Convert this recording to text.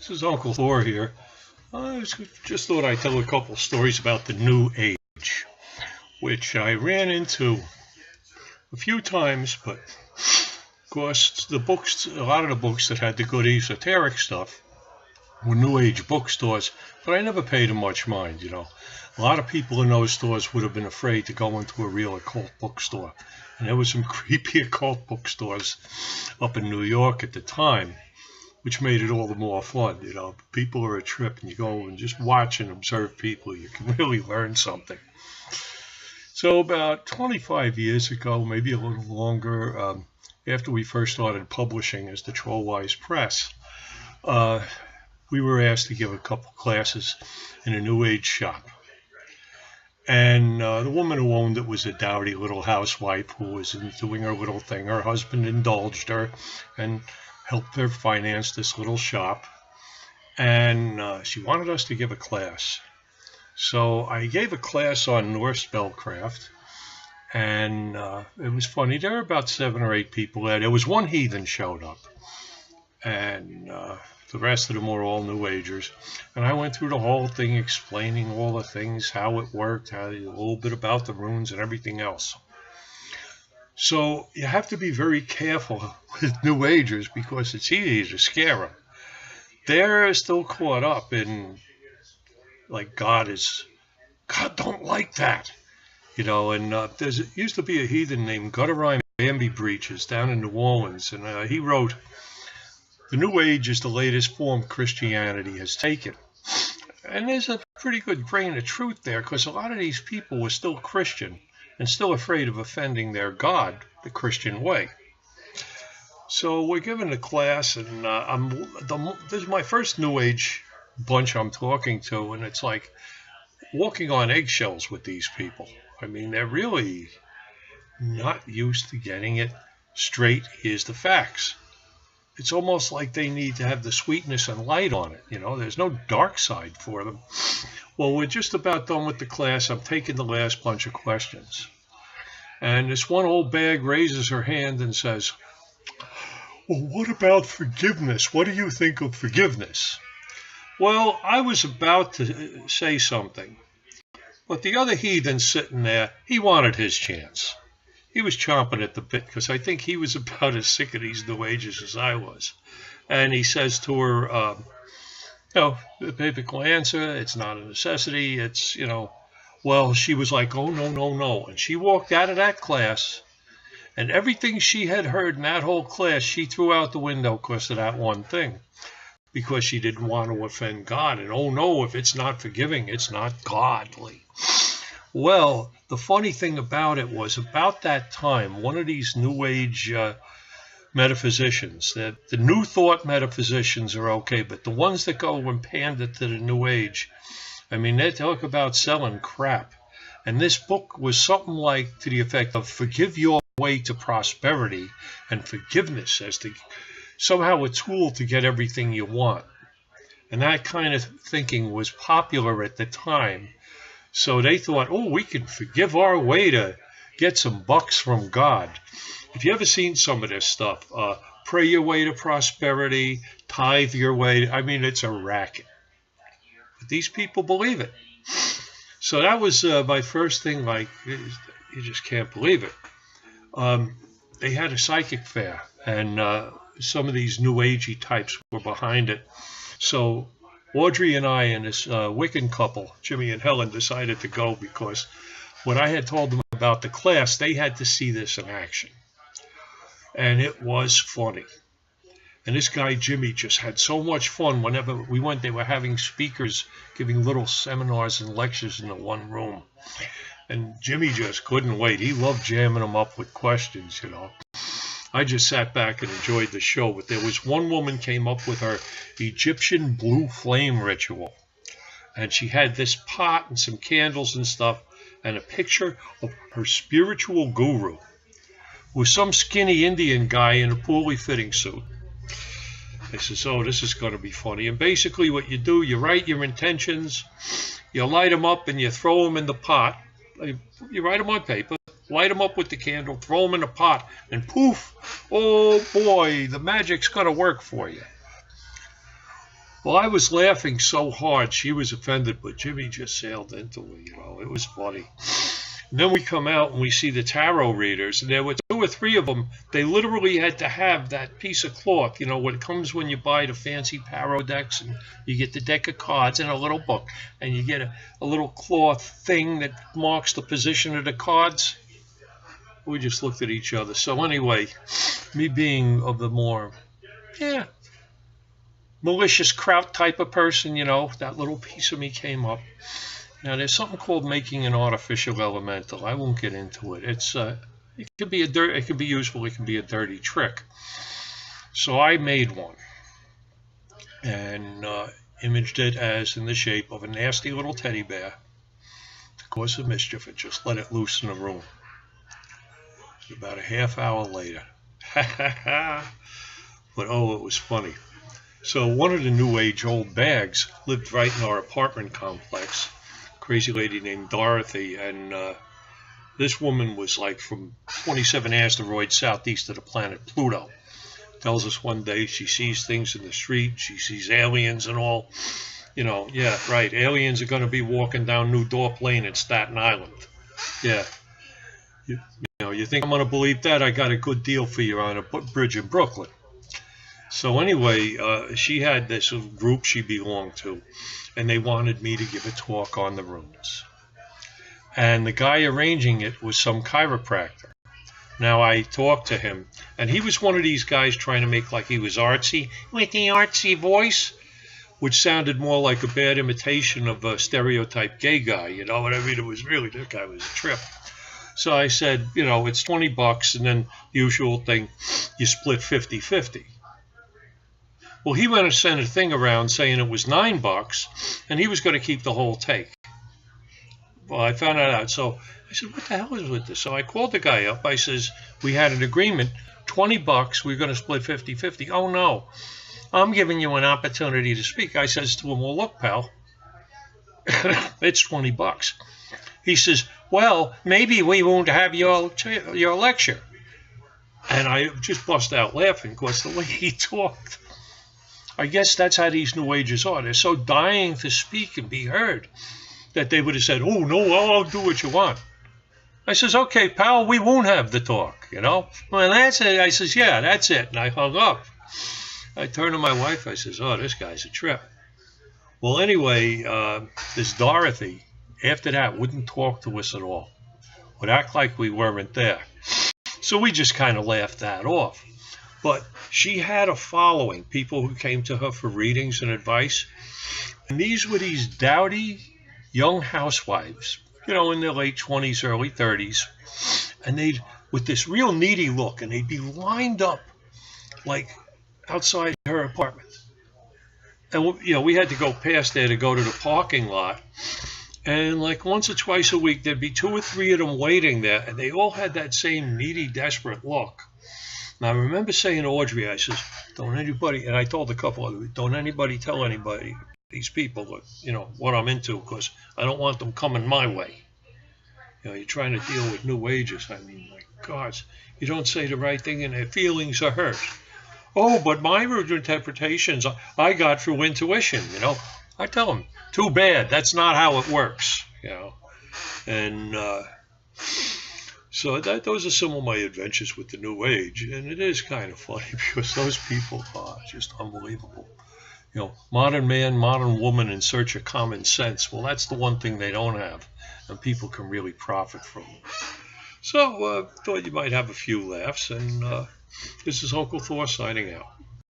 This is Uncle Thor here. I just thought I'd tell a couple stories about the New Age, which I ran into a few times, but of course the books, a lot of the books that had the good esoteric stuff were New Age bookstores, but I never paid them much mind, you know. A lot of people in those stores would have been afraid to go into a real occult bookstore. And there were some creepy occult bookstores up in New York at the time, which made it all the more fun, you know. People are a trip, and you go and just watch and observe people. You can really learn something. So about 25 years ago, maybe a little longer, after we first started publishing as the Trollwise Press, we were asked to give a couple classes in a New Age shop. And the woman who owned it was a dowdy little housewife who was doing her little thing. Her husband indulged her and helped her finance this little shop. And she wanted us to give a class. So I gave a class on Norse spellcraft. And it was funny. There were about 7 or 8 people there. There was one heathen showed up. And the rest of them were all New Agers. And I went through the whole thing explaining all the things, how it worked, a little bit about the runes and everything else. So you have to be very careful with New Agers because it's easy to scare them. They're still caught up in, like, God don't like that. You know, and there used to be a heathen named Gutterine Bambi Breeches down in New Orleans, and he wrote, "The New Age is the latest form Christianity has taken." And there's a pretty good grain of truth there, because a lot of these people were still Christian and still afraid of offending their God the Christian way. So we're given a class, and this is my first New Age bunch I'm talking to, and it's like walking on eggshells with these people. I mean, they're really not used to getting it straight. Here's the facts. It's almost like they need to have the sweetness and light on it. You know, there's no dark side for them. Well, we're just about done with the class. I'm taking the last bunch of questions. And this one old bag raises her hand and says, "Well, what about forgiveness? What do you think of forgiveness?" Well, I was about to say something. But the other heathen sitting there, he wanted his chance. He was chomping at the bit because I think he was about as sick of these New Ages as I was. And he says to her, the biblical answer, it's not a necessity. It's, well, she was like, "Oh, no, no, no." And she walked out of that class, and everything she had heard in that whole class, she threw out the window because of that one thing. Because she didn't want to offend God. And, oh, no, if it's not forgiving, it's not godly. Well, the funny thing about it was, about that time, one of these New Age metaphysicians, the New Thought metaphysicians are okay, but the ones that go and pander to the New Age, I mean, they talk about selling crap. And this book was something like to the effect of forgive your way to prosperity, and forgiveness as somehow a tool to get everything you want. And that kind of thinking was popular at the time. So they thought, oh, we can forgive our way to get some bucks from God. If you ever seen some of this stuff, pray your way to prosperity, tithe your way, I mean, it's a racket. But these people believe it. So that was my first thing, like, you just can't believe it. They had a psychic fair, and some of these New Agey types were behind it. So Audrey and I and this Wiccan couple, Jimmy and Helen, decided to go because when I had told them about the class, they had to see this in action. And it was funny. And this guy, Jimmy, just had so much fun. Whenever we went, they were having speakers giving little seminars and lectures in the one room. And Jimmy just couldn't wait. He loved jamming them up with questions, I just sat back and enjoyed the show, but there was one woman came up with her Egyptian blue flame ritual. And she had this pot and some candles and stuff and a picture of her spiritual guru, who was some skinny Indian guy in a poorly fitting suit. I says, oh, this is going to be funny. And basically what you do, you write your intentions, you light them up and you throw them in the pot. You write them on paper. Light them up with the candle, throw them in a pot, and poof, oh boy, the magic's going to work for you. Well, I was laughing so hard, she was offended, but Jimmy just sailed into it, you know. It was funny. And then we come out and we see the tarot readers, and there were 2 or 3 of them. They literally had to have that piece of cloth, you know, what comes when you buy the fancy tarot decks, and you get the deck of cards and a little book, and you get a little cloth thing that marks the position of the cards. We just looked at each other. So anyway, me being of the more, malicious kraut type of person, you know, that little piece of me came up. Now, there's something called making an artificial elemental. I won't get into it. It's it could be it could be useful. It can be a dirty trick. So I made one and imaged it as in the shape of a nasty little teddy bear to cause some mischief, and just let it loose in the room. About a half hour later, but oh, it was funny. So one of the New Age old bags lived right in our apartment complex. Crazy lady named Dorothy, and this woman was like from 27 asteroids southeast of the planet Pluto. Tells us one day she sees things in the street, she sees aliens and all. You know, yeah, right, aliens are going to be walking down New Dorp Lane in Staten Island. Yeah. You know, you think I'm going to believe that? I got a good deal for you on a bridge in Brooklyn. So anyway, she had this group she belonged to, and they wanted me to give a talk on the runes. And the guy arranging it was some chiropractor. Now, I talked to him, and he was one of these guys trying to make like he was artsy, with the artsy voice, which sounded more like a bad imitation of a stereotype gay guy, you know what I mean? It was really, that guy was a trip. So I said, you know, it's $20, and then the usual thing, you split 50-50. Well, he went and sent a thing around saying it was $9, and he was going to keep the whole take. Well, I found that out. So I said, what the hell is with this? So I called the guy up. I says, we had an agreement, $20, we're going to split 50-50. Oh, no, I'm giving you an opportunity to speak. I says to him, well, look, pal, it's $20. He says, well, maybe we won't have your lecture. And I just bust out laughing because the way he talked. I guess that's how these New Agers are. They're so dying to speak and be heard that they would have said, oh, no, I'll do what you want. I says, okay, pal, we won't have the talk, you know. Well, that's it. I says, yeah, that's it. And I hung up. I turned to my wife. I says, oh, this guy's a trip. Well, anyway, this Dorothy, after that, wouldn't talk to us at all. Would act like we weren't there. So we just kind of laughed that off. But she had a following, people who came to her for readings and advice. And these were these dowdy young housewives, you know, in their late 20s, early 30s. And they'd, with this real needy look, and they'd be lined up like outside her apartment. And, you know, we had to go past there to go to the parking lot. And like once or twice a week, there'd be 2 or 3 of them waiting there. And they all had that same needy, desperate look. Now, I remember saying to Audrey, I says, don't anybody, and I told a couple of them, don't anybody tell anybody, these people, that, you know, what I'm into, because I don't want them coming my way. You know, you're trying to deal with New Agers. I mean, my God, you don't say the right thing and their feelings are hurt. Oh, but my interpretations I got through intuition, you know. I tell them, too bad, that's not how it works, you know. And so those are some of my adventures with the New Age, and it is kind of funny because those people are just unbelievable. You know, modern man, modern woman in search of common sense. Well, that's the one thing they don't have, and people can really profit from it. So thought you might have a few laughs, and this is Uncle Thor signing out.